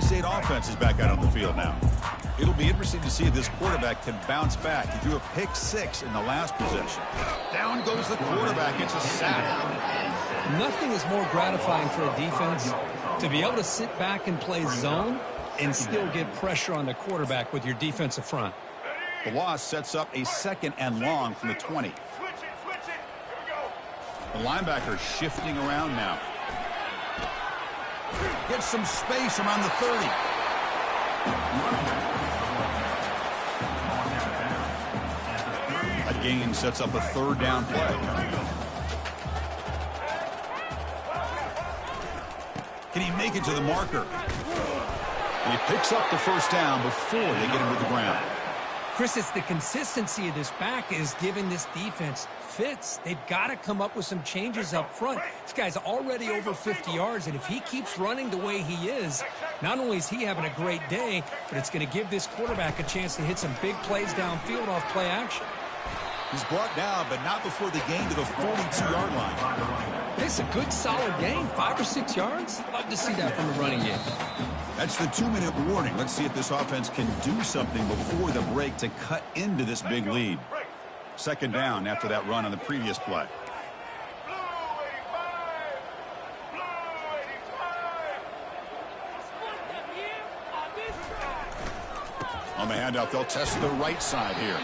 State offense is back out on the field now. It'll be interesting to see if this quarterback can bounce back. He threw a pick 6 in the last possession. Down goes the quarterback. It's a sack. Nothing is more gratifying for a defense to be able to sit back and play zone and still get pressure on the quarterback with your defensive front. The loss sets up a 2nd and long from the 20. The linebacker shifting around now. Gets some space around the 30. A gain sets up a 3rd down play. Can he make it to the marker? And he picks up the 1st down before they get him to the ground. Chris, it's the consistency of this back is giving this defense fits. They've got to come up with some changes up front. This guy's already over 50 yards, and if he keeps running the way he is, not only is he having a great day, but it's going to give this quarterback a chance to hit some big plays downfield off play action. He's brought down, but not before the gain to the 42-yard line. It's a good, solid gain, 5 or 6 yards. Love to see that from a running game. That's the 2-minute warning. Let's see if this offense can do something before the break to cut into this big lead. 2nd down after that run on the previous play. On the handoff, they'll test the right side here.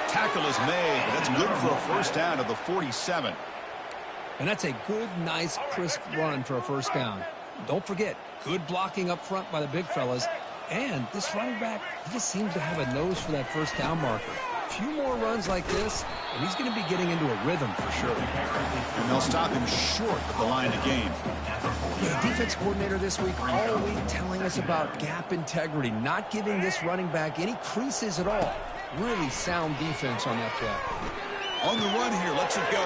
Tackle is made, but that's good for a 1st down to the 47. And that's a good, nice, crisp run for a 1st down. Don't forget, good blocking up front by the big fellas. And this running back, he just seems to have a nose for that 1st down marker. A few more runs like this, and he's going to be getting into a rhythm for sure. And they'll stop him short of the line of game. Yeah, defense coordinator this week all week telling us about gap integrity, not giving this running back any creases at all. Really sound defense on that play. On the run here, lets it go.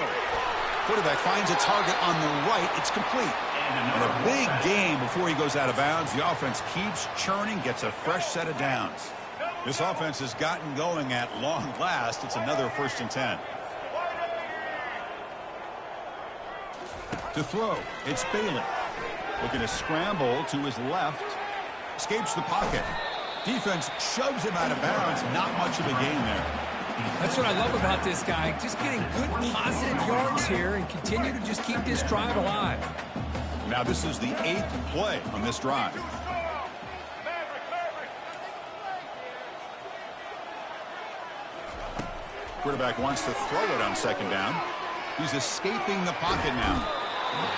Quarterback finds a target on the right. It's complete. And a big gain before he goes out of bounds. The offense keeps churning, gets a fresh set of downs. This offense has gotten going at long last. It's another 1st and 10. To throw, it's Bailey. Looking to scramble to his left. Escapes the pocket. Defense shoves him out of bounds. Not much of a gain there. That's what I love about this guy. Just getting good, positive yards here and continue to just keep this drive alive. Now this is the 8th play on this drive. Quarterback wants to throw it on 2nd down. He's escaping the pocket now.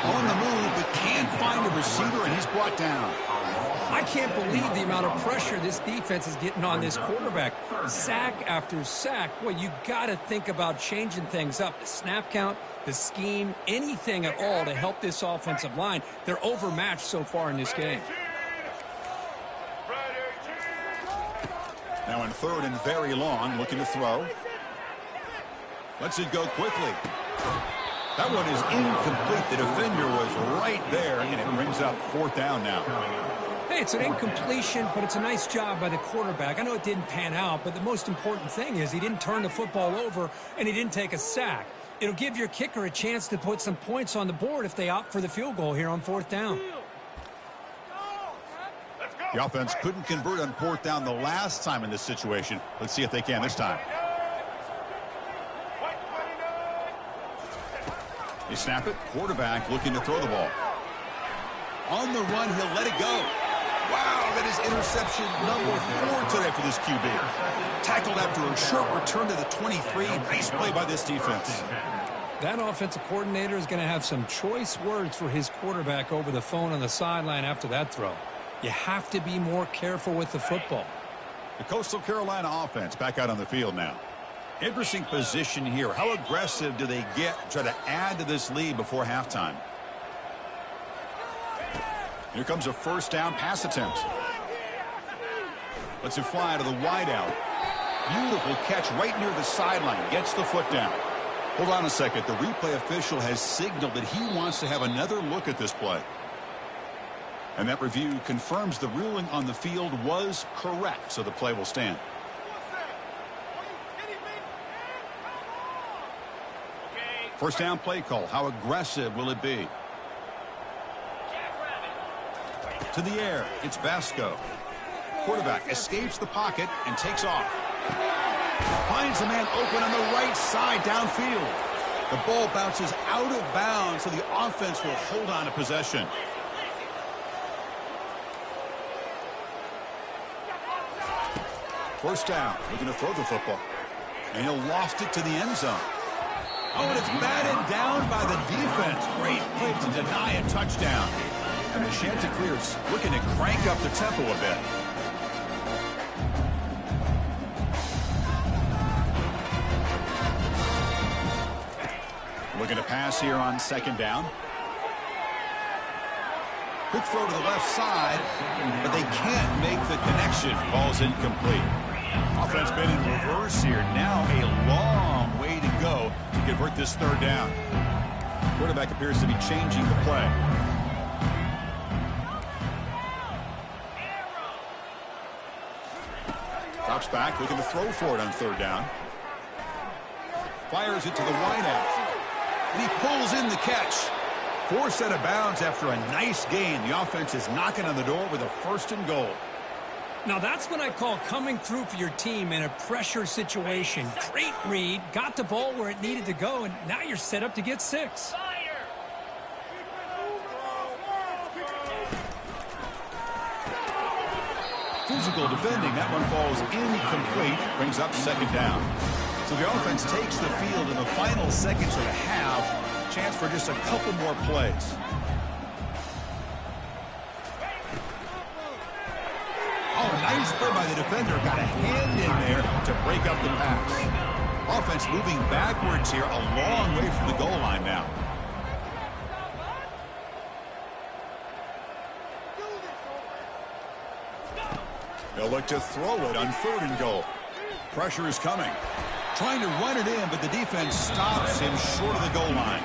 On the move, but can't find a receiver, and he's brought down. I can't believe the amount of pressure this defense is getting on this quarterback. Sack after sack. Well, you got to think about changing things up. The snap count, the scheme, anything at all to help this offensive line. They're overmatched so far in this game. Now in 3rd and very long, looking to throw. Lets it go quickly. That one is incomplete. The defender was right there, and it brings up 4th down now. Hey, it's an incompletion, but it's a nice job by the quarterback. I know it didn't pan out, but the most important thing is he didn't turn the football over, and he didn't take a sack. It'll give your kicker a chance to put some points on the board if they opt for the field goal here on 4th down. The offense couldn't convert on 4th down the last time in this situation. Let's see if they can this time. They snap it. Quarterback looking to throw the ball. On the run, he'll let it go. Wow, that is interception number 4 today for this QB. Tackled after a short return to the 23. Nice play by this defense. That offensive coordinator is going to have some choice words for his quarterback over the phone on the sideline after that throw. You have to be more careful with the football. The Coastal Carolina offense back out on the field now. Interesting position here. How aggressive do they get to try to add to this lead before halftime? Here comes a 1st down pass attempt. Lets it fly to the wideout. Beautiful catch right near the sideline. Gets the foot down. Hold on a second. The replay official has signaled that he wants to have another look at this play. And that review confirms the ruling on the field was correct, so the play will stand. First down play call. How aggressive will it be? To the air, it's Vasco. Quarterback escapes the pocket and takes off. Finds a man open on the right side downfield. The ball bounces out of bounds, so the offense will hold on to possession. First down, looking to throw the football. And he'll loft it to the end zone. Oh, and it's batted down by the defense. Great play to deny a touchdown. And the Chanticleers looking to crank up the tempo a bit. Looking to pass here on second down. Quick throw to the left side, but they can't make the connection. Ball's incomplete. Offense been in reverse here. Now a long way to go to convert this third down. Quarterback appears to be changing the play. Drops back, looking to throw for it on third down. Fires it to the wideout. And he pulls in the catch. Forced out of bounds after a nice gain. The offense is knocking on the door with a first and goal. Now that's what I call coming through for your team in a pressure situation. Great read, got the ball where it needed to go, and now you're set up to get 6. Physical defending. That one falls incomplete. Brings up second down. So the offense takes the field in the final seconds of the half. Chance for just a couple more plays. Oh, nice play by the defender. Got a hand in there to break up the pass. Offense moving backwards here, a long way from the goal line now. They'll look to throw it on third and goal. Pressure is coming. Trying to run it in, but the defense stops him short of the goal line.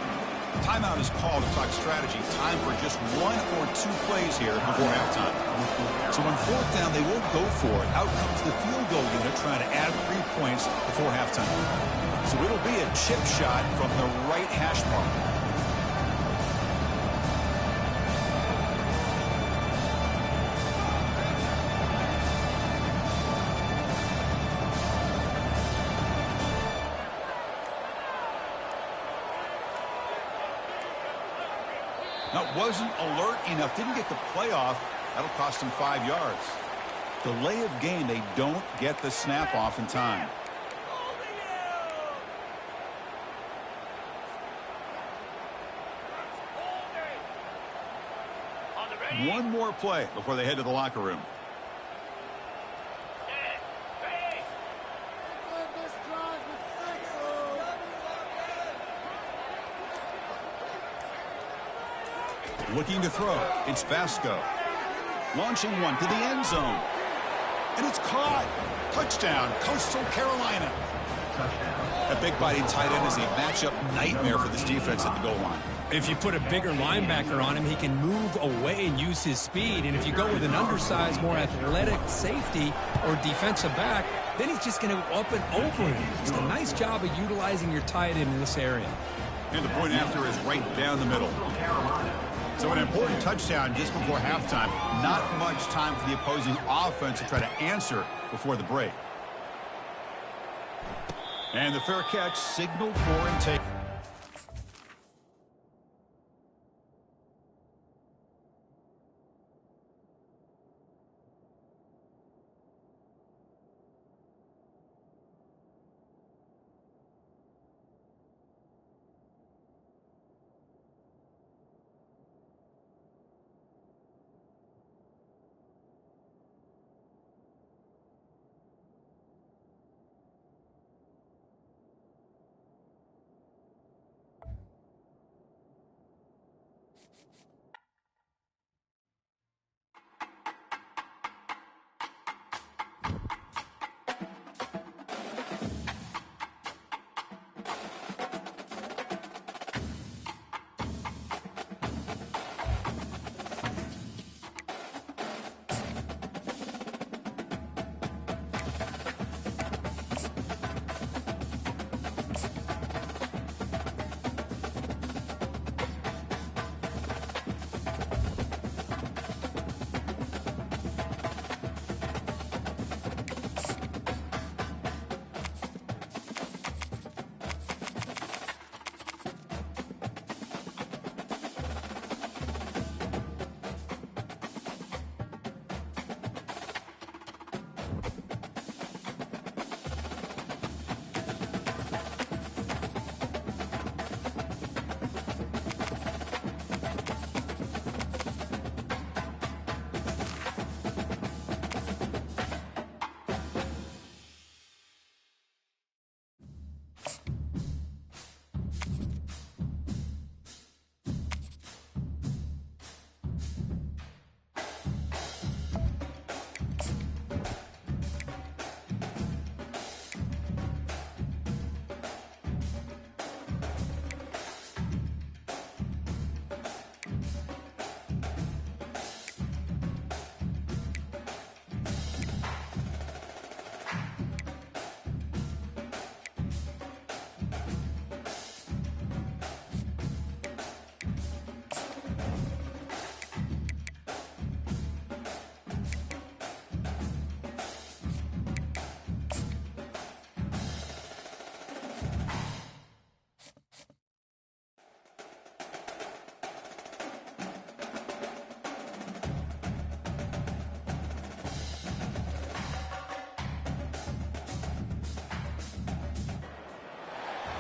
Timeout is called to talk strategy. Time for just 1 or 2 plays here before halftime. So on fourth down, they won't go for it. Out comes the field goal unit trying to add 3 points before halftime. So it'll be a chip shot from the right hash mark. Now, wasn't alert enough, didn't get the play off. That'll cost him 5 yards. Delay of game, they don't get the snap off in time. One more play before they head to the locker room. Looking to throw. It's Vasco. Launching one to the end zone. And it's caught. Touchdown, Coastal Carolina. A big biting tight end is a matchup nightmare for this defense at the goal line. If you put a bigger linebacker on him, he can move away and use his speed. And if you go with an undersized, more athletic safety or defensive back, then he's just going to go up and over him. Just a nice job of utilizing your tight end in this area. And the point after is right down the middle. So an important touchdown just before halftime. Not much time for the opposing offense to try to answer before the break. And the fair catch signaled for and take.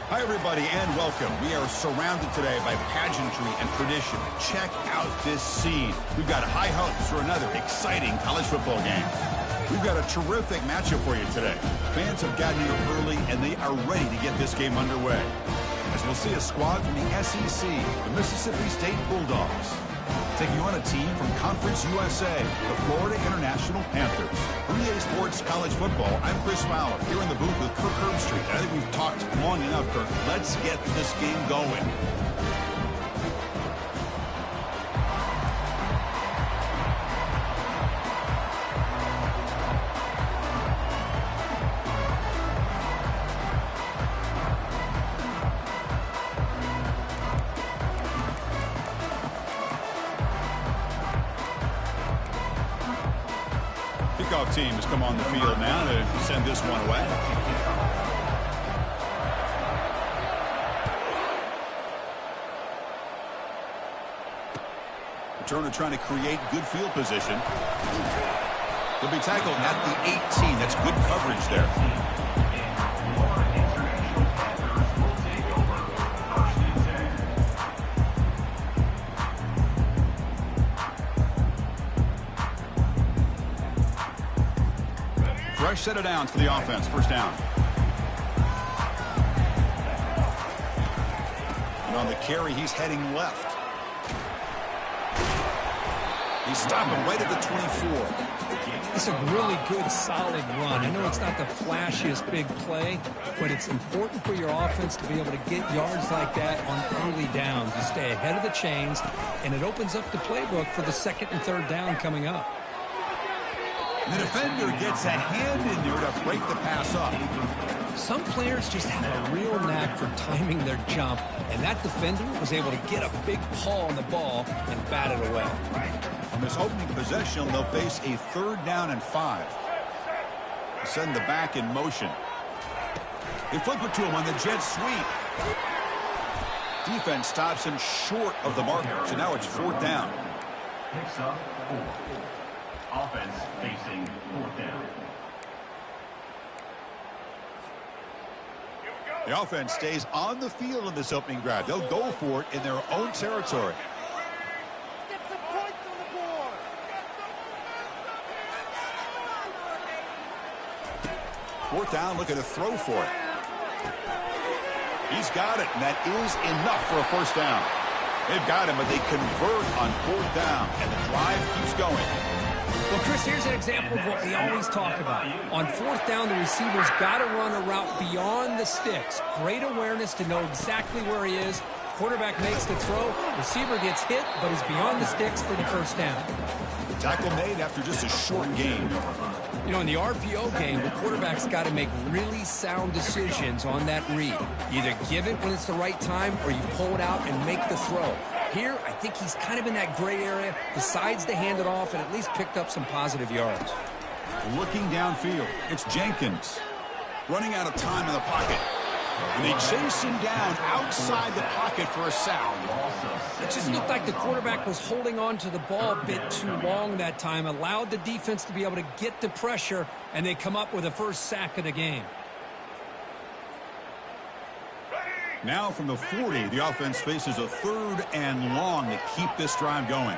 Hi, everybody, and welcome. We are surrounded today by pageantry and tradition. Check out this scene. We've got high hopes for another exciting college football game. We've got a terrific matchup for you today. Fans have gotten here early, and they are ready to get this game underway. As we'll see a squad from the SEC, the Mississippi State Bulldogs, taking on a team from Conference USA, the Florida International Panthers. For EA Sports College Football, I'm Chris Fowler, here in the booth with Kirk Herbstreit. I think we've talked long enough, Kirk. Let's get this game going. Kickoff team has come on the field now to send this one away. Returner trying to create good field position. He'll be tackled at the 18. That's good coverage there. Fresh set of downs for the offense. First down. And on the carry, he's heading left. He's stopping right at the 24. It's a really good, solid run. I know it's not the flashiest big play, but it's important for your offense to be able to get yards like that on early downs. You stay ahead of the chains, and it opens up the playbook for the second and third down coming up. The defender gets a hand in there to break the pass up. Some players just have a real knack for timing their jump, and that defender was able to get a big paw on the ball and bat it away. On this opening possession, they'll face a 3rd down and 5. Send the back in motion. They flip it to him on the jet sweep. Defense stops him short of the marker, so now it's 4th down. Picks up 4. Offense facing 4th down. The offense stays on the field in this opening drive. They'll go for it in their own territory. Get some points on the board. 4th down, looking to throw for it. He's got it, and that is enough for a 1st down. They've got him, but they convert on 4th down, and the drive keeps going. Well, Chris, here's an example of what we always talk about. On 4th down, the receiver's got to run a route beyond the sticks. Great awareness to know exactly where he is. Quarterback makes the throw. Receiver gets hit, but is beyond the sticks for the 1st down. Tackle made after just a short gain. You know, in the RPO game, the quarterback's got to make really sound decisions on that read. Either give it when it's the right time, or you pull it out and make the throw. Here, I think he's kind of in that gray area, decides to hand it off, and at least picked up some positive yards. Looking downfield, it's Jenkins. Running out of time in the pocket. And they chase him down outside the pocket for a sack. It just looked like the quarterback was holding on to the ball a bit too long that time, allowed the defense to be able to get the pressure, and they come up with a first sack of the game. Now from the 40, the offense faces a 3rd and long to keep this drive going.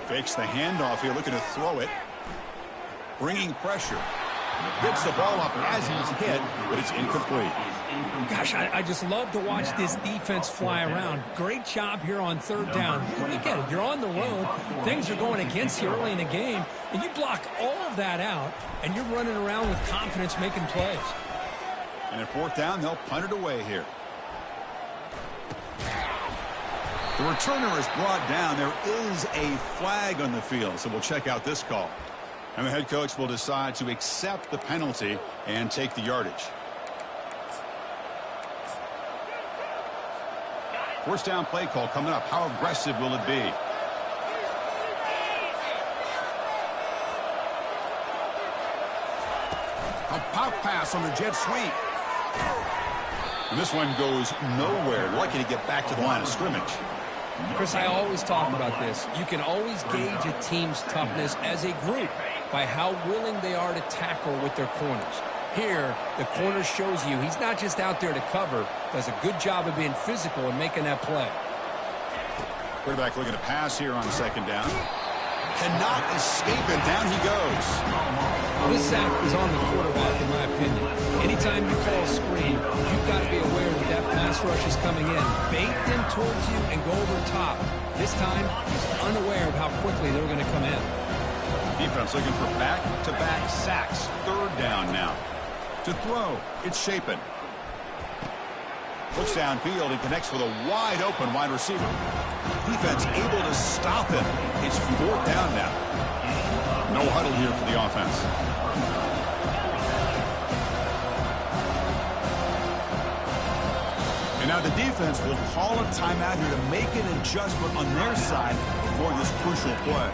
Fakes the handoff here, looking to throw it. Bringing pressure. Gets the ball up as he's hit, but it's incomplete. Gosh, I just love to watch this defense fly around. Great job here on 3rd down. Look at it. You're on the road. Things are going against you early in the game, and you block all of that out, and you're running around with confidence making plays. And at 4th down, they'll punt it away here. The returner is brought down. There is a flag on the field, so we'll check out this call. And the head coach will decide to accept the penalty and take the yardage. 1st down play call coming up. How aggressive will it be? A pop pass on the jet sweep. And this one goes nowhere. Lucky to get back to the line of scrimmage. Chris, I always talk about this. You can always gauge a team's toughness as a group by how willing they are to tackle with their corners. Here, the corner shows you he's not just out there to cover, does a good job of being physical and making that play. Quarterback looking to pass here on second down. Cannot escape it. Down he goes. This sack is on the quarterback, in my opinion. Anytime you call a screen, you've got to be aware that that pass rush is coming in. Bait them towards you and go over top. This time, he's unaware of how quickly they're going to come in. Defense looking for back-to-back sacks. Third down now. To throw, it's Shapen. Looks downfield and connects with a wide-open wide receiver. Defense able to stop him. It's fourth down now. No huddle here for the offense. And now the defense will call a timeout here to make an adjustment on their side before this crucial play.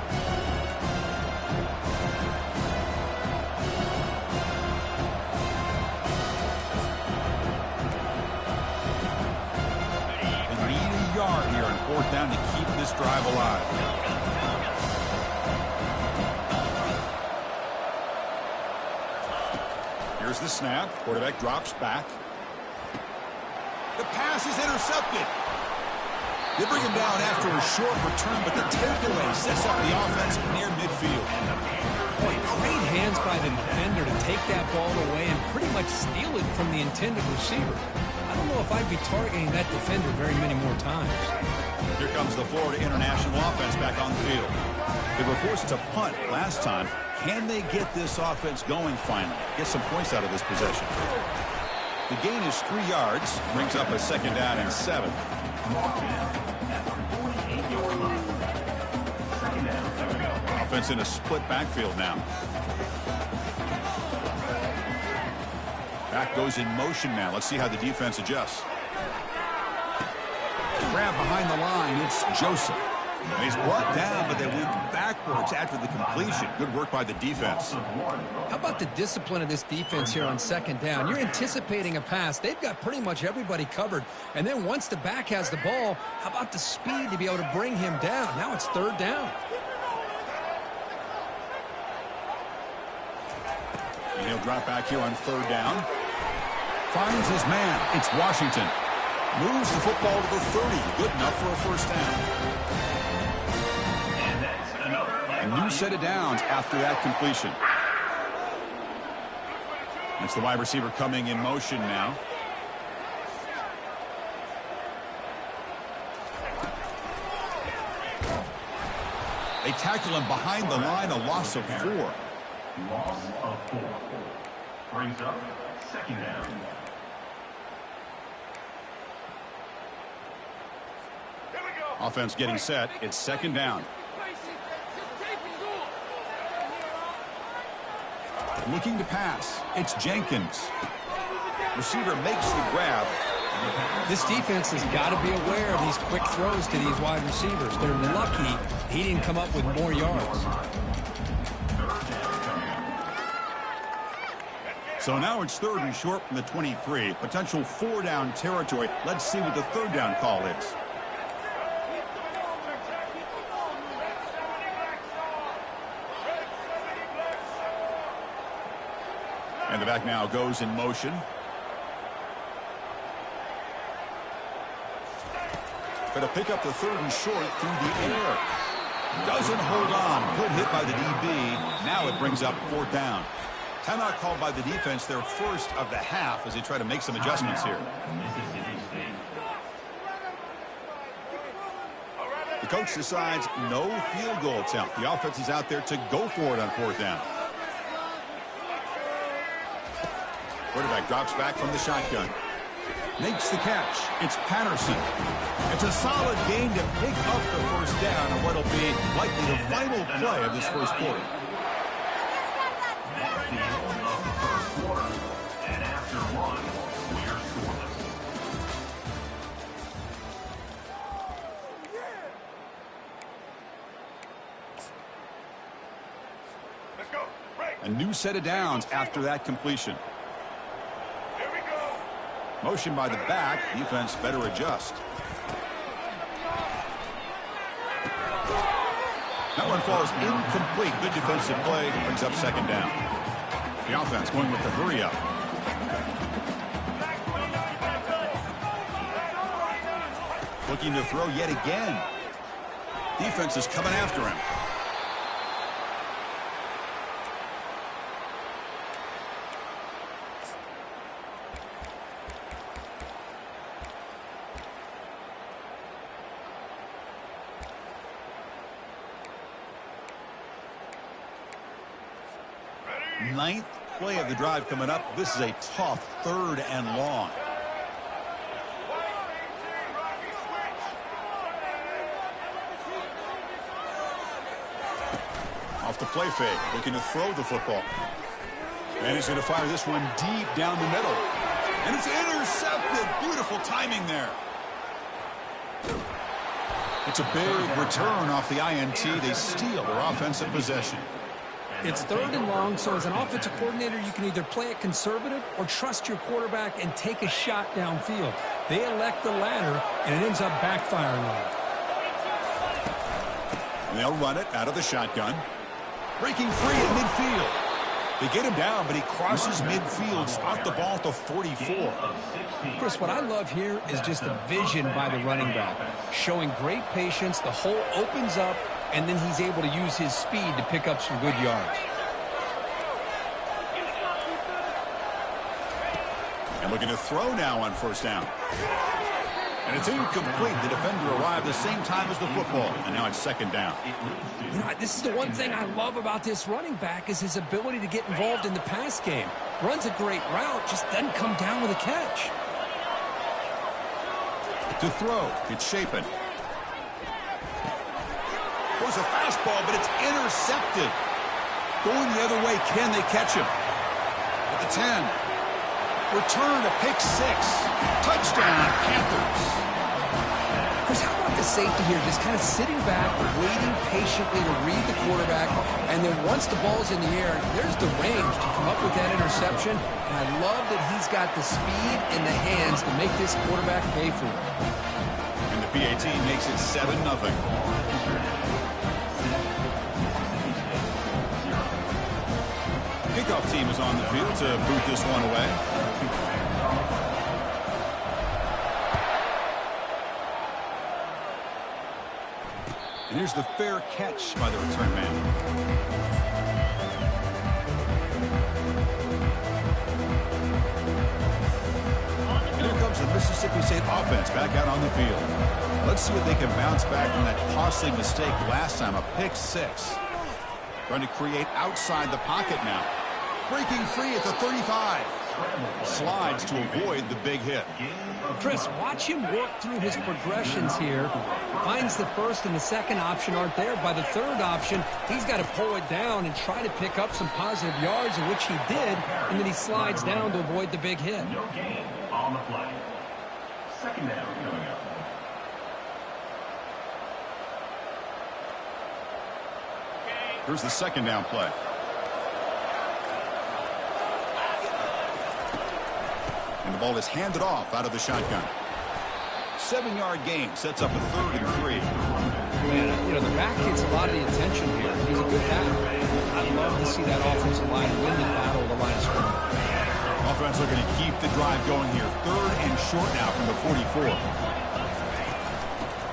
Here on fourth down to keep this drive alive. Here's the snap. Quarterback drops back. The pass is intercepted. They bring him down after a short return, but the takeaway sets up the offense near midfield. Boy, great hands by the defender to take that ball away and pretty much steal it from the intended receiver. I don't know if I'd be targeting that defender very many more times. Here comes the Florida International offense back on the field. They were forced to punt last time. Can they get this offense going finally? Get some points out of this possession. The gain is 3 yards. Brings up a second down and 7. Offense in a split backfield now. Back goes in motion now. Let's see how the defense adjusts. Grab behind the line. It's Joseph. And he's brought down, but they went backwards after the completion. Good work by the defense. How about the discipline of this defense here on second down? You're anticipating a pass. They've got pretty much everybody covered. And then once the back has the ball, how about the speed to be able to bring him down? Now it's third down. And he'll drop back here on third down. Finds his man. It's Washington. Moves the football to the 30. Good enough for a first down. A new set of downs after that completion. It's the wide receiver coming in motion now. They tackle him behind the line, a loss of 4. Loss of 4. Brings up second down. Offense getting set. It's second down. Looking to pass. It's Jenkins. Receiver makes the grab. This defense has got to be aware of these quick throws to these wide receivers. They're lucky he didn't come up with more yards. So now it's third and short from the 23. Potential 4-down territory. Let's see what the third down call is. And the back now goes in motion. Going to pick up the third and short through the air. Doesn't hold on. Good hit by the DB. Now it brings up fourth down. Timeout called by the defense, their first of the half, as they try to make some adjustments here. The coach decides no field goal attempt. The offense is out there to go for it on fourth down. Quarterback drops back from the shotgun. Makes the catch. It's Patterson. It's a solid gain to pick up the first down on what will be likely the final play of this first quarter. That's the end of the first quarter. And after one, we're scoreless. Let's go. Break. A new set of downs after that completion. Motion by the back. Defense better adjust. That one falls incomplete. Good defensive play. Brings up second down. The offense going with the hurry up. Looking to throw yet again. Defense is coming after him. Ninth play of the drive coming up. This is a tough 3rd and long. Off the play fake, looking to throw the football. And he's going to fire this one deep down the middle. And it's intercepted. Beautiful timing there. It's a big return off the INT. They steal their offensive possession. It's 3rd and long, so as an offensive coordinator, you can either play it conservative or trust your quarterback and take a shot downfield. They elect the latter, and it ends up backfiring on them. And they'll run it out of the shotgun. Breaking free at midfield. They get him down, but he crosses midfield, spot the ball at the 44. Chris, what I love here is just the vision by the running back. Showing great patience, the hole opens up, and then he's able to use his speed to pick up some good yards. And looking to throw now on 1st down. And it's incomplete. The defender arrived the same time as the football, and now it's 2nd down. You know, this is the one thing I love about this running back is his ability to get involved in the pass game. Runs a great route, just doesn't come down with a catch. To throw, it's Shapen. Throws a fastball, but it's intercepted. Going the other way, can they catch him? At the 10. Return to pick 6. Touchdown, Panthers. Chris, how about the safety here? Just kind of sitting back, waiting patiently to read the quarterback, and then once the ball's in the air, there's the range to come up with that interception. And I love that he's got the speed and the hands to make this quarterback pay for it. And the PAT makes it 7-0. Kickoff team is on the field to boot this one away. And here's the fair catch by the return man. And here comes the Mississippi State offense back out on the field. Let's see if they can bounce back from that costly mistake last time, a pick 6. Trying to create outside the pocket now. Breaking free at the 35. Slides to avoid the big hit. Chris, watch him work through his progressions here. Finds the 1st and the 2nd option aren't there. By the 3rd option, he's got to pull it down and try to pick up some positive yards, in which he did, and then he slides down to avoid the big hit. No gain on the play. 2nd down coming up. Here's the 2nd down play. And the ball is handed off out of the shotgun. 7-yard gain sets up a 3rd and 3. Man, you know, the back gets a lot of the attention here. He's a good batter. I love to see that offensive line win the battle of the line of scrimmage. Offense looking to keep the drive going here. 3rd and short now from the 44.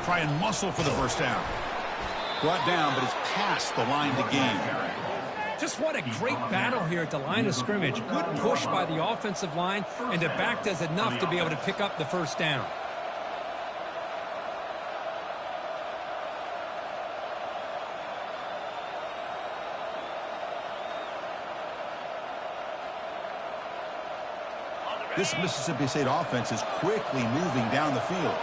Try and muscle for the 1st down. Brought down, but it's past the line to gain. Just what a great battle here at the line of scrimmage. Good push by the offensive line, and the back does enough to be able to pick up the 1st down. This Mississippi State offense is quickly moving down the field.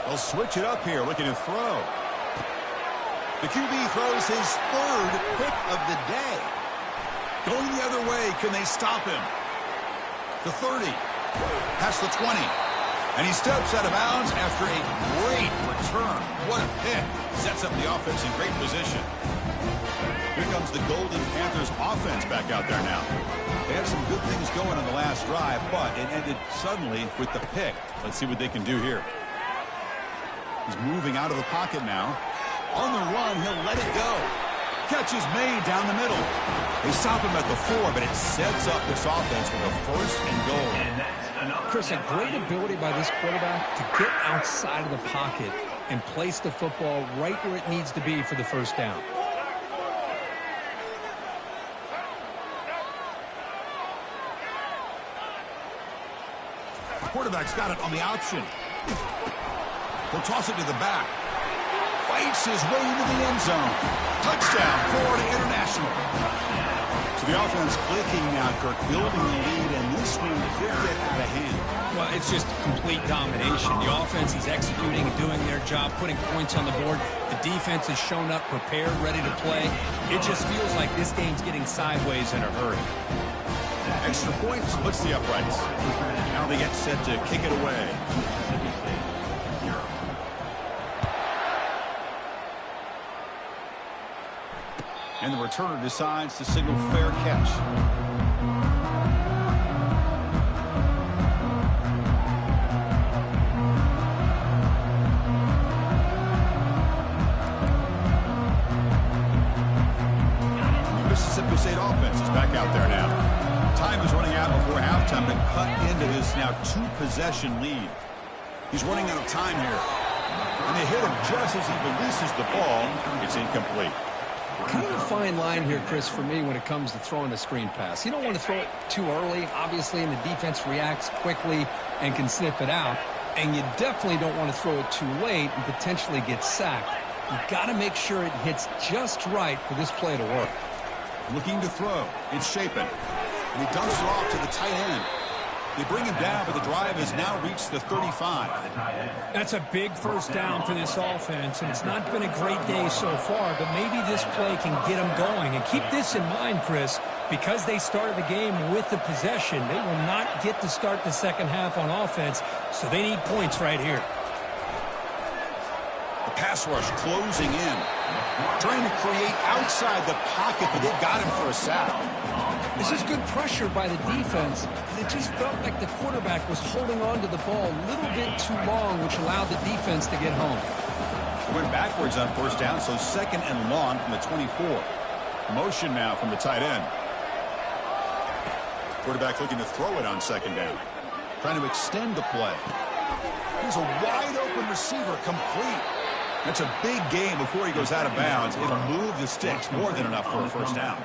They'll switch it up here, looking to throw. The QB throws his 3rd pick of the day. Going the other way, can they stop him? The 30, past the 20. And he steps out of bounds after a great return. What a pick. Sets up the offense in great position. Here comes the Golden Panthers offense back out there now. They had some good things going on the last drive, but it ended suddenly with the pick. Let's see what they can do here. He's moving out of the pocket now. On the run, he'll let it go. Catch is made down the middle. They stop him at the 4, but it sets up this offense with a 1st and goal. Chris, a great ability by this quarterback to get outside of the pocket and place the football right where it needs to be for the 1st down. The quarterback's got it on the option. He'll toss it to the back. Fights his way into the end zone. Touchdown, Florida International. So the offense clicking now, Kirk, building the lead, and this one could get out of hand. Well, it's just complete domination. The offense is executing and doing their job, putting points on the board. The defense has shown up, prepared, ready to play. It just feels like this game's getting sideways in a hurry. Extra point splits the uprights. Now they get set to kick it away. And the returner decides to signal fair catch. Mississippi State offense is back out there now. Time is running out before halftime to cut into this now 2-possession lead. He's running out of time here. And they hit him just as he releases the ball. It's incomplete. Kind of a fine line here, Chris, for me when it comes to throwing a screen pass. You don't want to throw it too early, obviously, and the defense reacts quickly and can sniff it out. And you definitely don't want to throw it too late and potentially get sacked. You've got to make sure it hits just right for this play to work. Looking to throw. It's Shapen. And he dumps it off to the tight end. They bring him down, but the drive has now reached the 35. That's a big 1st down for this offense, and it's not been a great day so far, but maybe this play can get them going. And keep this in mind, Chris, because they started the game with the possession, they will not get to start the 2nd half on offense, so they need points right here. The pass rush closing in. Trying to create outside the pocket, but they've got him for a sack. This is good pressure by the defense. It just felt like the quarterback was holding on to the ball a little bit too long, which allowed the defense to get home. Went backwards on 1st down, so 2nd and long from the 24. Motion now from the tight end. Quarterback looking to throw it on 2nd down. Trying to extend the play. Here's a wide open receiver, complete. That's a big gain before he goes out of bounds. It'll move the sticks more than enough for a 1st down.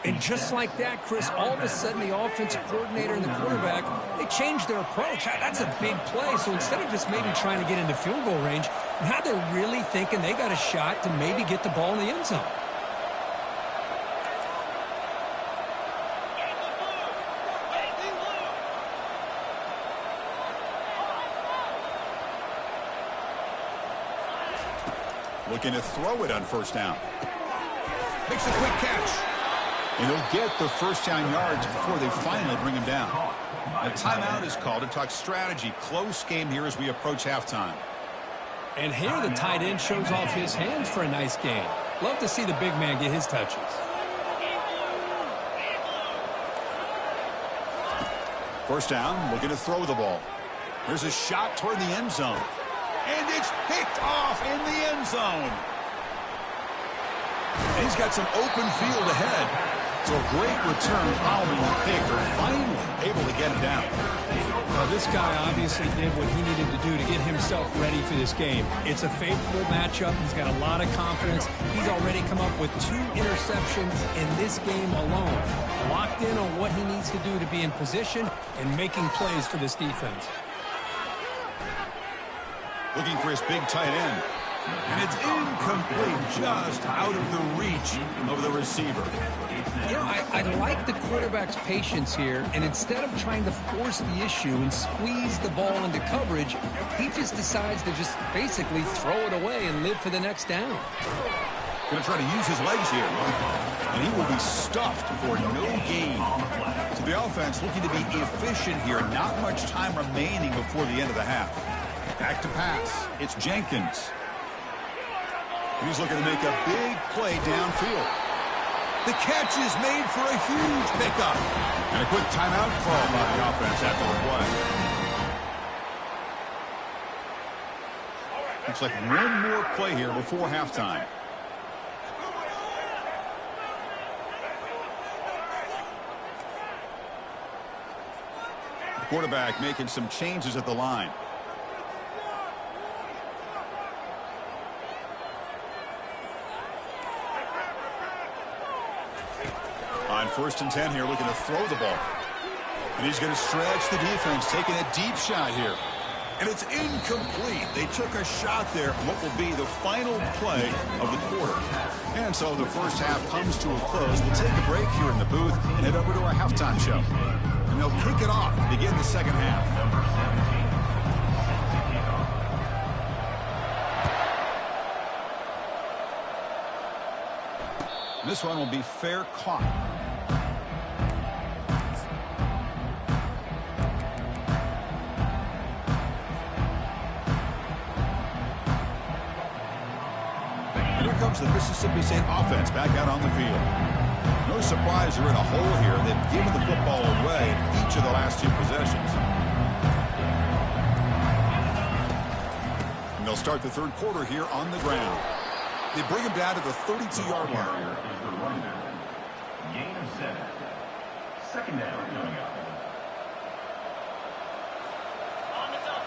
And just like that, Chris, all of a sudden the offensive coordinator and the quarterback, they changed their approach. That's a big play. So instead of just maybe trying to get into field goal range, now they're really thinking they got a shot to maybe get the ball in the end zone. Looking to throw it on 1st down. Makes a quick catch. And he'll get the 1st down yards before they finally bring him down. A timeout is called to talk strategy. Close game here as we approach halftime. And here the tight end shows off his hands for a nice game. Love to see the big man get his touches. First down, looking to throw the ball. There's a shot toward the end zone. And it's picked off in the end zone. And he's got some open field ahead. So a great return following the pick. They're finally able to get him down. Well, this guy obviously did what he needed to do to get himself ready for this game. It's a favorable matchup. He's got a lot of confidence. He's already come up with 2 interceptions in this game alone. Locked in on what he needs to do to be in position and making plays for this defense. Looking for his big tight end. And it's incomplete, just out of the reach of the receiver. You know, I like the quarterback's patience here, and instead of trying to force the issue and squeeze the ball into coverage, he just decides to just basically throw it away and live for the next down. Going to try to use his legs here. And he will be stuffed for no gain. So the offense looking to be efficient here. Not much time remaining before the end of the half. Back to pass. It's Jenkins. And he's looking to make a big play downfield. The catch is made for a huge pickup. And a quick timeout call by the offense after the play. Looks like one more play here before halftime. Quarterback making some changes at the line. On 1st and 10 here, looking to throw the ball. And he's going to stretch the defense, taking a deep shot here. And it's incomplete. They took a shot there on what will be the final play of the quarter. And so the first half comes to a close. We'll take a break here in the booth and head over to our halftime show. And they'll kick it off to begin the second half. This one will be fair caught. Here comes the Mississippi State offense back out on the field. No surprise they're in a hole here. They've given the football away in each of the last 2 possessions. And they'll start the 3rd quarter here on the ground. They bring him down to the 32-yard line. Gain of 7. Second down coming up.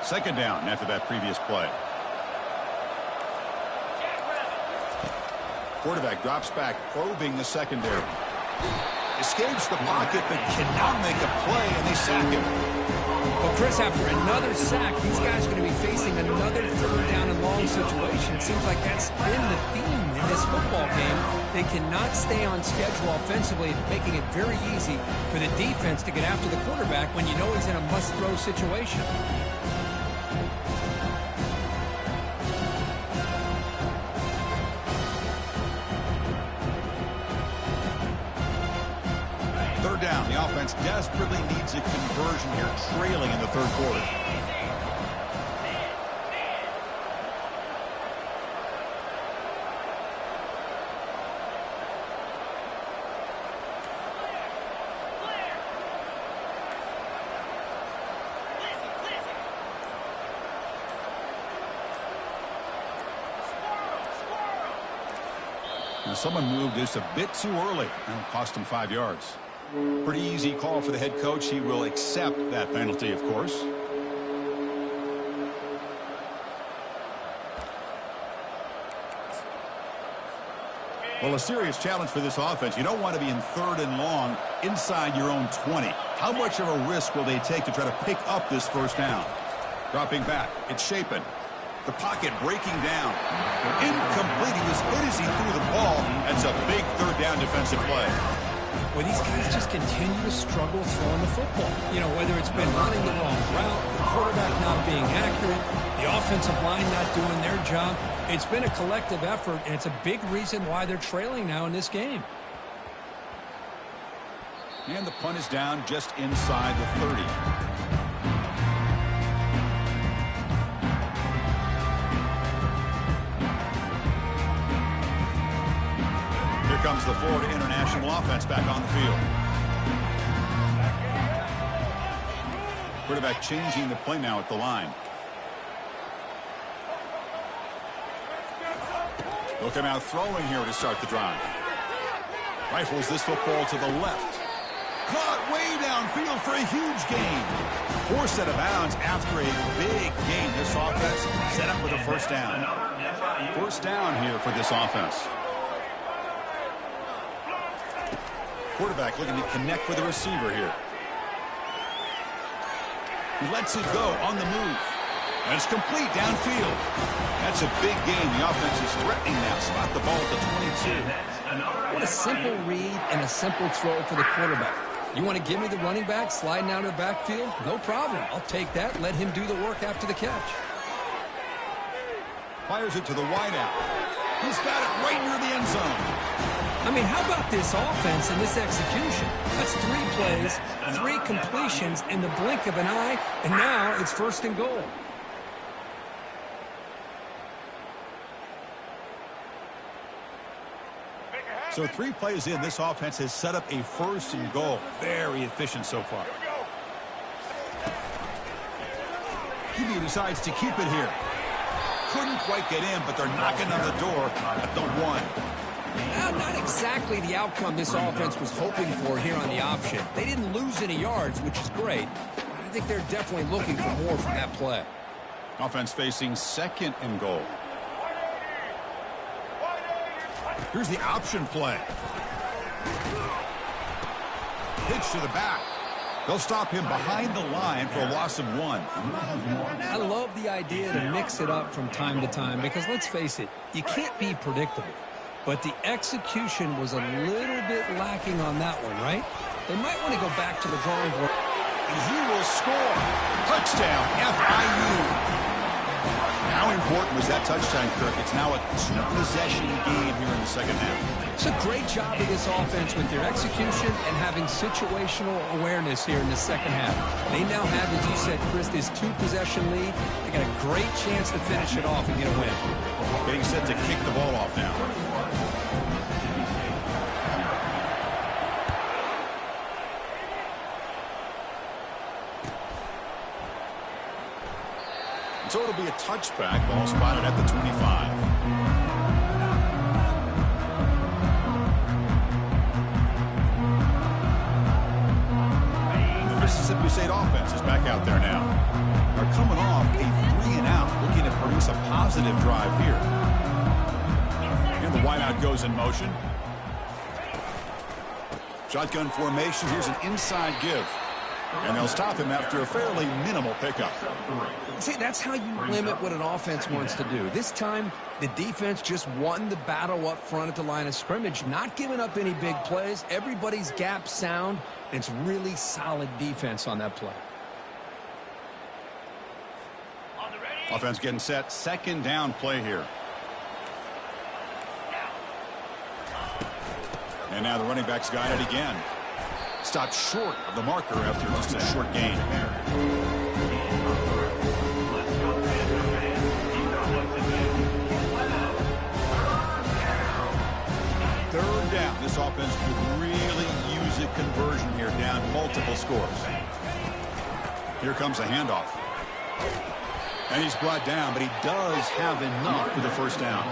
Second down after that previous play. Quarterback drops back, probing the secondary. Escapes the pocket, but cannot make a play, and they sack him. Well, Chris, after another sack, these guys are going to be facing another 3rd down and long situation. It seems like that's been the theme in this football game. They cannot stay on schedule offensively, making it very easy for the defense to get after the quarterback when you know he's in a must-throw situation. Down. The offense desperately needs a conversion here, trailing in the 3rd quarter. Now someone moved just a bit too early, and it cost him 5 yards. Pretty easy call for the head coach. He will accept that penalty, of course. Well, a serious challenge for this offense. You don't want to be in 3rd and long inside your own 20. How much of a risk will they take to try to pick up this 1st down? Dropping back. It's Shapen. The pocket breaking down. Incomplete. He was hit as he threw the ball. That's a big 3rd down defensive play. Well, these guys just continue to struggle throwing the football. You know, whether it's been running the wrong route, the quarterback not being accurate, the offensive line not doing their job. It's been a collective effort, and it's a big reason why they're trailing now in this game. And the punt is down just inside the 30. Here comes the Florida International offense back on the field. Quarterback changing the play now at the line. They'll come out throwing here to start the drive. Rifles this football to the left. Caught way downfield for a huge gain. Forced out of bounds after a big gain. This offense set up with a 1st down. 1st down here for this offense. Quarterback looking to connect with the receiver here. He lets it go on the move. And it's complete downfield. That's a big gain. The offense is threatening now. Spot the ball at the 22. What a simple read and a simple throw for the quarterback. You want to give me the running back sliding out of the backfield? No problem. I'll take that. Let him do the work after the catch. Fires it to the wideout. He's got it right near the end zone. I mean, how about this offense and this execution? That's 3 plays, 3 completions in the blink of an eye, and now it's 1st and goal. So 3 plays in, this offense has set up a 1st and goal. Very efficient so far. QB decides to keep it here. Couldn't quite get in, but they're knocking on the door at the 1. Not exactly the outcome this offense was hoping for here on the option. They didn't lose any yards, which is great. think they're definitely looking for more from that play. Offense facing second and goal. Here's the option play. Pitch to the back. They'll stop him behind the line for a loss of 1. I love the idea to mix it up from time to time because, let's face it, you can't be predictable. But the execution was a little bit lacking on that one, right? They might want to go back to the drawing board. And he will score. Touchdown, FIU. How important was that touchdown, Kirk? It's now a 2-possession game here in the second half. It's a great job of this offense with their execution and having situational awareness here in the second half. They now have, as you said, Chris, this 2-possession lead. They got a great chance to finish it off and get a win. Getting set to kick the ball off now. So it'll be a touchback. Ball spotted at the 25. The Mississippi State offense is back out there now. They're coming off a 3-and-out, looking to produce a positive drive here. And the wideout goes in motion. Shotgun formation. Here's an inside give. And they'll stop him after a fairly minimal pickup. See, that's how you limit what an offense wants to do. This time, the defense just won the battle up front at the line of scrimmage, not giving up any big plays. Everybody's gap sound. It's really solid defense on that play. Offense getting set. Second down play here. And now the running back's got it again. Stopped short of the marker after just a short gain. Third down. This offense could really use a conversion here, down multiple scores. Here comes a handoff. And he's brought down, but he does have enough for the first down.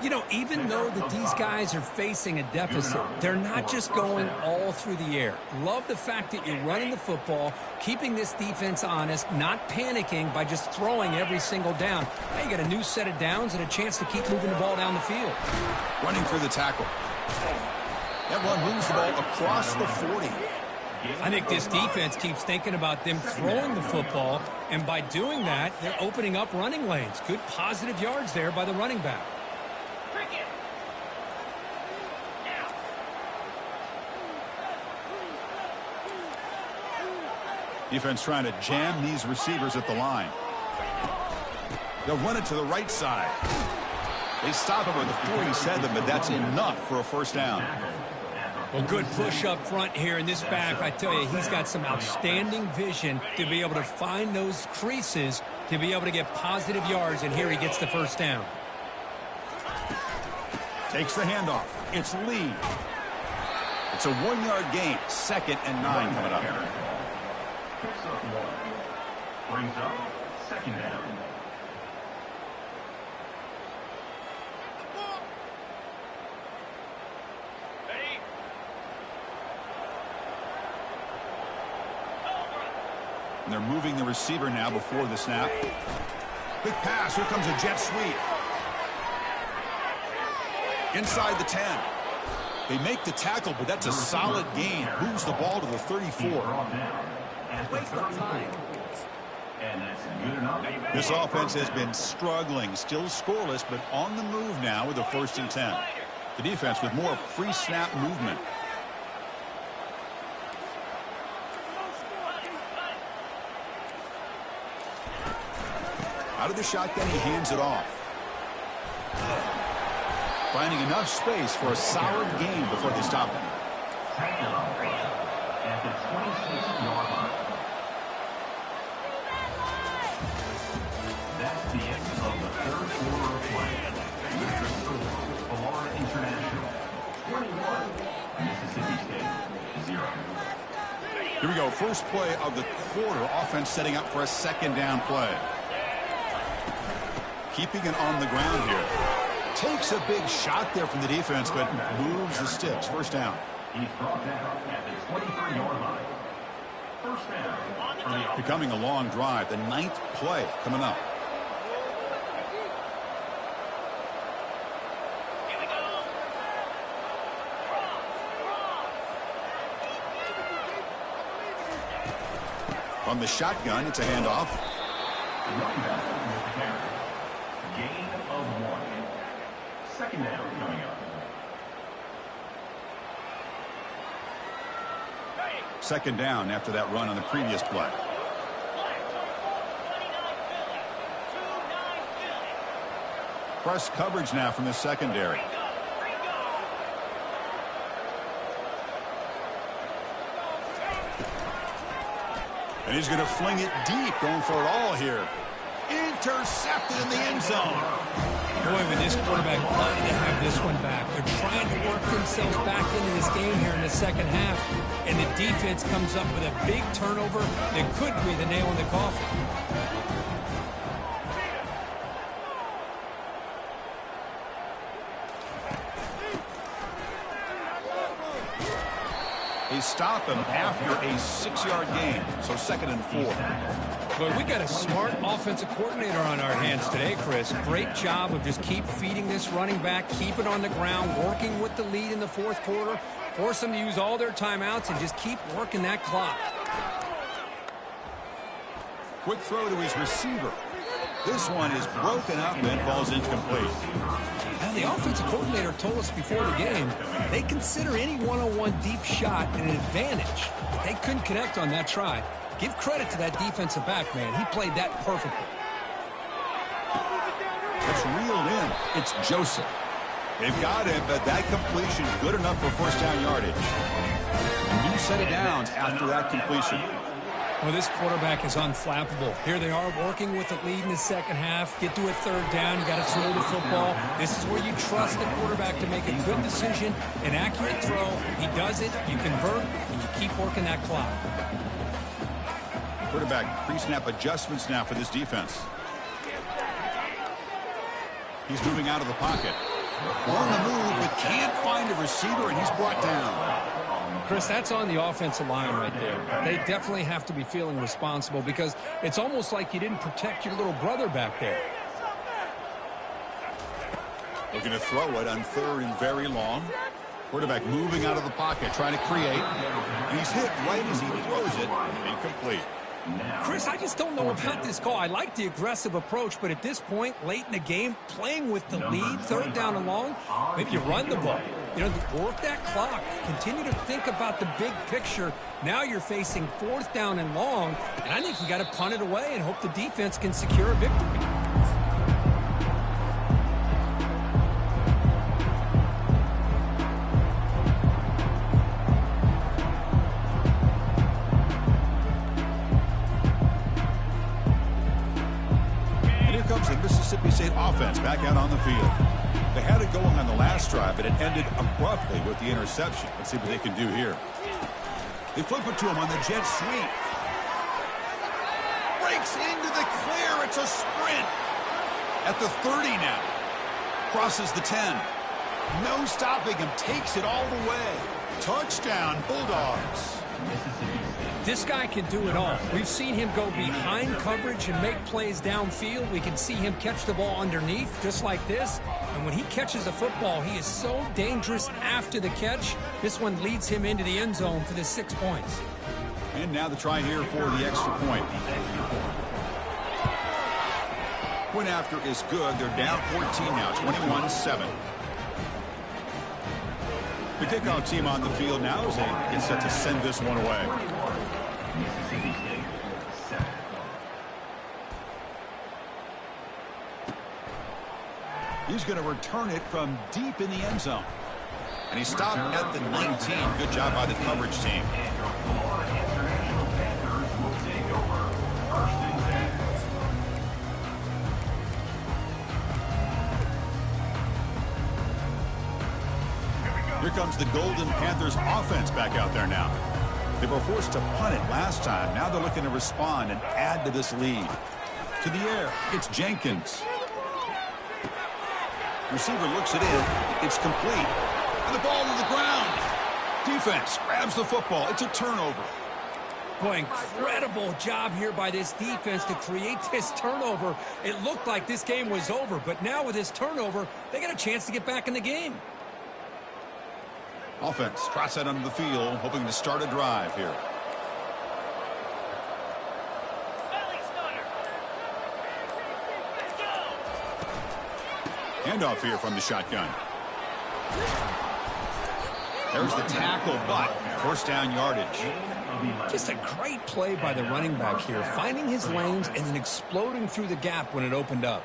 You know, even though that these guys are facing a deficit, they're not just going all through the air. Love the fact that you're running the football, keeping this defense honest, not panicking by just throwing every single down. Now you got a new set of downs and a chance to keep moving the ball down the field. Running for the tackle. That one moves the ball across the 40. I think this defense keeps thinking about them throwing the football, and by doing that, they're opening up running lanes. Good positive yards there by the running back. Defense trying to jam these receivers at the line. They'll run it to the right side. They stop him with the 47, but that's enough for a first down. Well, good push up front here in this back. I tell you, he's got some outstanding vision to be able to find those creases, to be able to get positive yards, and here he gets the first down. Takes the handoff. It's Lee. It's a 1-yard gain. 2nd and 9 coming up. Picks up 1. Brings up 2nd down. And they're moving the receiver now before the snap. Big pass. Here comes a jet sweep. Inside the 10. They make the tackle, but that's a solid gain. Moves the ball to the 34. This offense has been struggling, still scoreless, but on the move now with a 1st and 10. The defense with more pre-snap movement. Out of the shotgun, he hands it off. Finding enough space for a solid gain before they stop him. At the 26-yard line. That's the end of the 3rd quarter of play. With the score, Florida International 21, Mississippi State 0. Here we go. First play of the quarter. Offense setting up for a 2nd down play. Keeping it on the ground here. Takes a big shot there from the defense, but moves the sticks. First down. He's brought down at the 23-yard line. First down for the offense. Becoming a long drive. The 9th play coming up. From the shotgun, it's a handoff. Running back with the carry. Gain of 1. Second down coming up. Second down after that run on the previous play. Press coverage now from the secondary. And he's going to fling it deep, going for it all here. Intercepted in the end zone. Boy, with this quarterback, love to have this one back. They're trying to work themselves back into this game here in the second half, and the defense comes up with a big turnover that could be the nail in the coffin. They stop him after a 6-yard gain, so 2nd and 4. But we got a smart offensive coordinator on our hands today, Chris. Great job of just keep feeding this running back, keep it on the ground, working with the lead in the 4th quarter, force them to use all their timeouts, and just keep working that clock. Quick throw to his receiver. This one is broken up and falls incomplete. And the offensive coordinator told us before the game they consider any one-on-one deep shot an advantage. But they couldn't connect on that try. Give credit to that defensive back, man. He played that perfectly. It's reeled in. It's Joseph. They've got him, but that completion good enough for first down yardage. A new set of downs after that completion. Well, this quarterback is unflappable. Here they are working with the lead in the second half. Get to a 3rd down. You got to throw the football. This is where you trust the quarterback to make a good decision, an accurate throw. He does it, you convert, and you keep working that clock. Quarterback pre-snap adjustments now for this defense. He's moving out of the pocket. On the move, but can't find a receiver, and he's brought down. Chris, that's on the offensive line right there. They definitely have to be feeling responsible because it's almost like you didn't protect your little brother back there. Looking to throw it on 3rd and very long. Quarterback moving out of the pocket, trying to create. He's hit right as he throws it. Incomplete. Chris, I just don't know about this call. I like the aggressive approach, but at this point, late in the game, playing with the lead, 3rd down and long, maybe you run the ball. You know, work that clock. Continue to think about the big picture. Now you're facing 4th down and long, and I think you got to punt it away and hope the defense can secure a victory. Mississippi State offense back out on the field. They had it going on the last drive, but it ended abruptly with the interception. Let's see what they can do here. They flip it to him on the jet sweep. Breaks into the clear. It's a sprint. At the 30 now. Crosses the 10. No stopping him. Takes it all the way. Touchdown, Bulldogs. This guy can do it all. We've seen him go behind coverage and make plays downfield. We can see him catch the ball underneath just like this. And when he catches the football, he is so dangerous after the catch. This one leads him into the end zone for the 6 points. And now the try here for the extra point. Point after is good. They're down 14 now, 21-7. The kickoff team on the field now is set to send this one away. Mississippi State, 7. He's going to return it from deep in the end zone. And he stopped at the 19. Good job by the coverage team. Here comes the Golden Panthers offense back out there now. They were forced to punt it last time. Now they're looking to respond and add to this lead. To the air, it's Jenkins. Receiver looks it in. It's complete. And the ball to the ground. Defense grabs the football. It's a turnover. Boy, incredible job here by this defense to create this turnover. It looked like this game was over, but now with this turnover, they got a chance to get back in the game. Offense trots that under the field, hoping to start a drive here. Handoff here from the shotgun. There's the tackle, but first down yardage. Just a great play by the running back here, finding his lanes and then exploding through the gap when it opened up.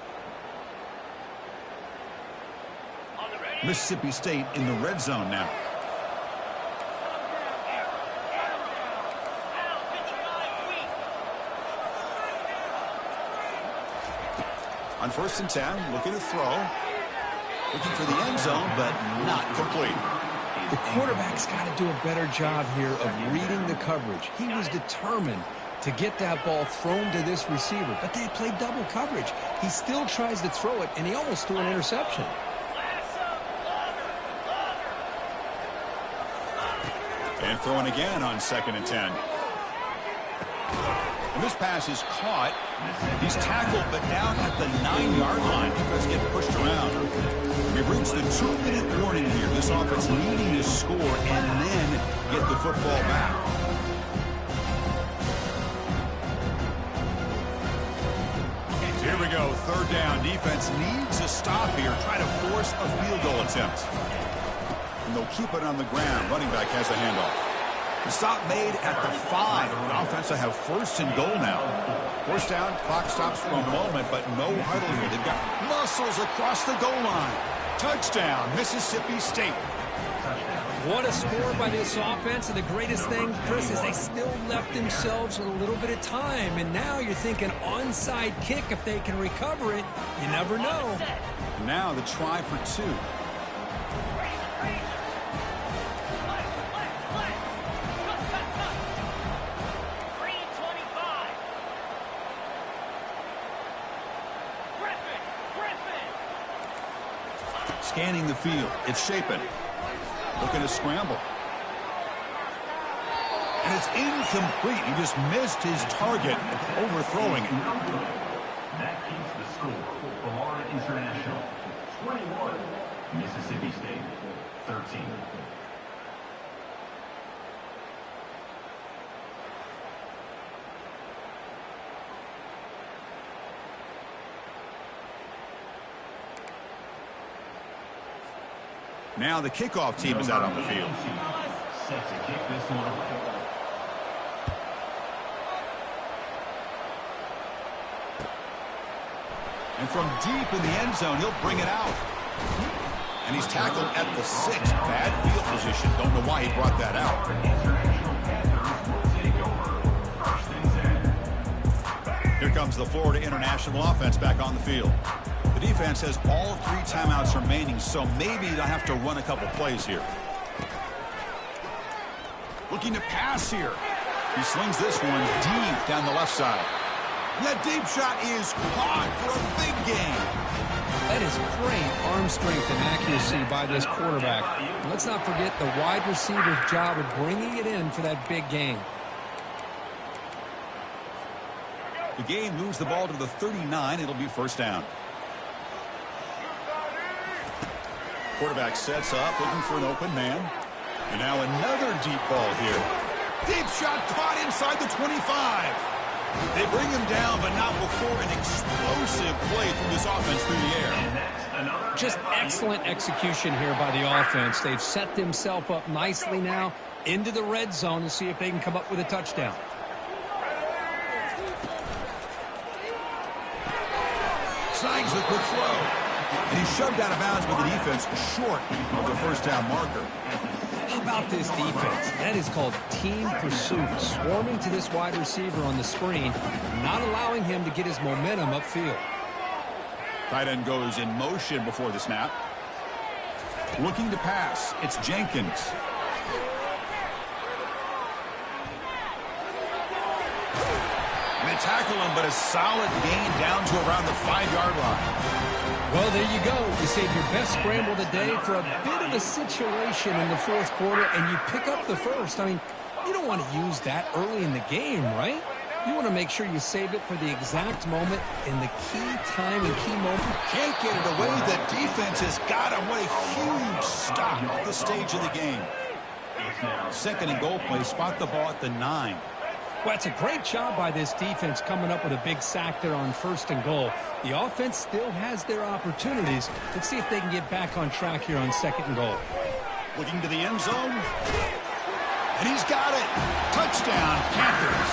Mississippi State in the red zone now. On 1st and 10, looking to throw. Looking for the end zone, but not complete. The quarterback's got to do a better job here of reading the coverage. He was determined to get that ball thrown to this receiver, but they played double coverage. He still tries to throw it, and he almost threw an interception. And throwing again on 2nd and 10. And this pass is caught. He's tackled, but down at the 9-yard line. Defense getting pushed around. We've reached the 2-minute warning here. This offense needing to score and then get the football back. Here we go, 3rd down. Defense needs a stop here. Try to force a field goal attempt. And they'll keep it on the ground. Running back has a handoff. The stop made at the 5. The offense will have 1st and goal now. 1st down, clock stops for a moment, but no huddle here. They've got muscles across the goal line. Touchdown, Mississippi State. What a score by this offense, and the greatest thing, Chris, is they still left themselves with a little bit of time, and now you're thinking onside kick if they can recover it. You never know. Now the try for 2. Scanning the field. It's Shapen. Looking to scramble. And it's incomplete. He just missed his target, overthrowing it. That keeps the score. Florida International 21, Mississippi State 13. Now the kickoff team is out on the field. Set to kick this one away. And from deep in the end zone, he'll bring it out. And he's tackled at the 6. Bad field position. Don't know why he brought that out. Here comes the Florida International offense back on the field. The defense has all 3 timeouts remaining, so maybe they'll have to run a couple plays here. Looking to pass here. He slings this one deep down the left side. That deep shot is caught for a big gain. That is great arm strength and accuracy by this quarterback. Let's not forget the wide receiver's job of bringing it in for that big gain. The game moves the ball to the 39. It'll be 1st down. Quarterback sets up, looking for an open man. And now another deep ball here. Deep shot caught inside the 25. They bring him down, but not before an explosive play from this offense through the air. Just excellent execution here by the offense. They've set themselves up nicely now into the red zone to see if they can come up with a touchdown. Snags the quick throw. And he's shoved out of bounds with the defense short of the 1st down marker. How about this defense? That is called team pursuit. Swarming to this wide receiver on the screen, not allowing him to get his momentum upfield. Tight end goes in motion before the snap. Looking to pass. It's Jenkins. And they tackle him, but a solid gain down to around the 5-yard line. Well, there you go. You saved your best scramble today for a bit of a situation in the 4th quarter, and you pick up the 1st. I mean, You don't want to use that early in the game, right? You want to make sure you save it for the exact moment in the key time and key moment. Can't get it away. The defense has got him. What a huge stop at the stage of the game. Second and goal play. Spot the ball at the 9. Well, it's a great job by this defense coming up with a big sack there on first and goal. The offense still has their opportunities. Let's see if they can get back on track here on second and goal. Looking to the end zone. And he's got it. Touchdown, Panthers.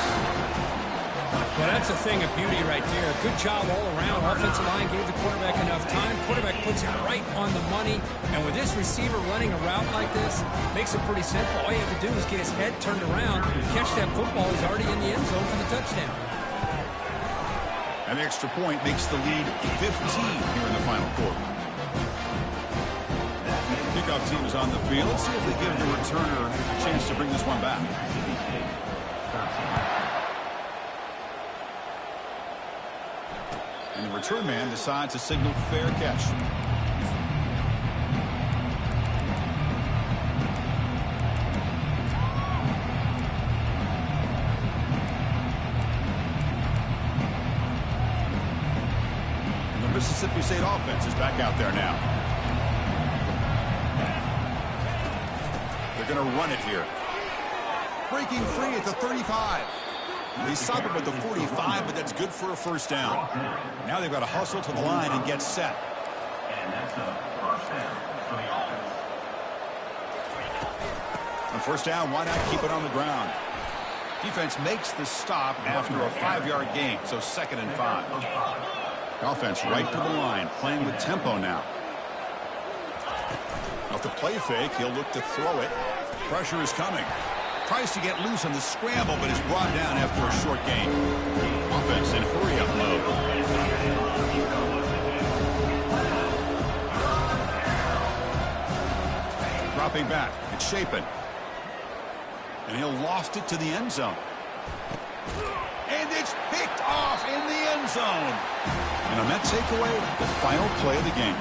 Well, that's a thing of beauty right there. Good job all around. Offensive line gave the quarterback enough time. Quarterback puts it right on the money. And with this receiver running a route like this, makes it pretty simple. All you have to do is get his head turned around, catch that football. He's already in the end zone for the touchdown. An extra point makes the lead 15 here in the final quarter. Kickoff team is on the field. Let's see if they give the returner a chance to bring this one back. And the return man decides to signal fair catch. And the Mississippi State offense is back out there now. They're going to run it here. Breaking free at the 35. They stop it with the 45, but that's good for a first down. Now they've got to hustle to the line and get set. And that's a first down for the offense. On first down, why not keep it on the ground? Defense makes the stop after a 5-yard gain, so second and 5. Offense right to the line, playing with tempo now. Off the play fake, he'll look to throw it. Pressure is coming. Tries to get loose on the scramble, but is brought down after a short gain. Offense in hurry-up mode. Dropping back. It's Shapen. And he'll loft it to the end zone. And it's picked off in the end zone. And on that takeaway, the final play of the game.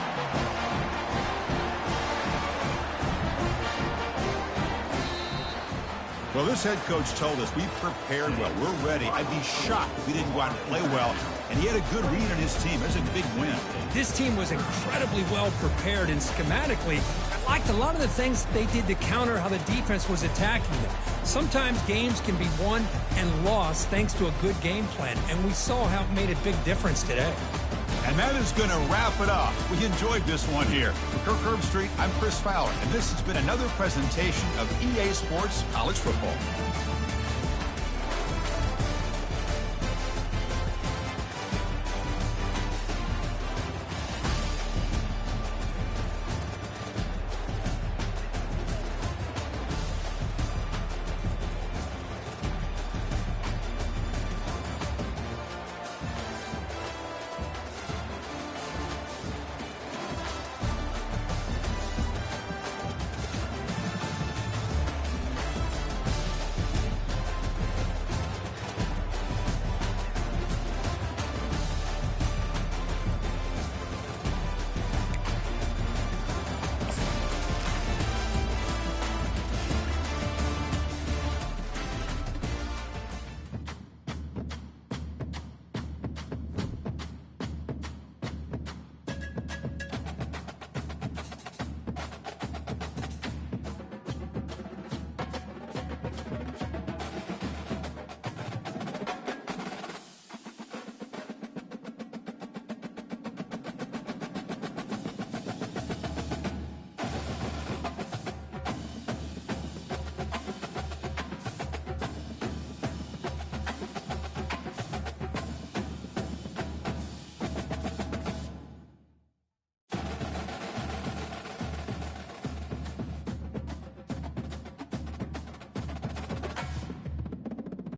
Well, this head coach told us we prepared well. We're ready. I'd be shocked if we didn't go out and play well. And he had a good read on his team. That's a big win. This team was incredibly well prepared, and schematically, I liked a lot of the things they did to counter how the defense was attacking them. Sometimes games can be won and lost thanks to a good game plan, and we saw how it made a big difference today. And that is going to wrap it up. We enjoyed this one here. For Kirk Herbstreit, I'm Chris Fowler, and this has been another presentation of EA Sports College Football.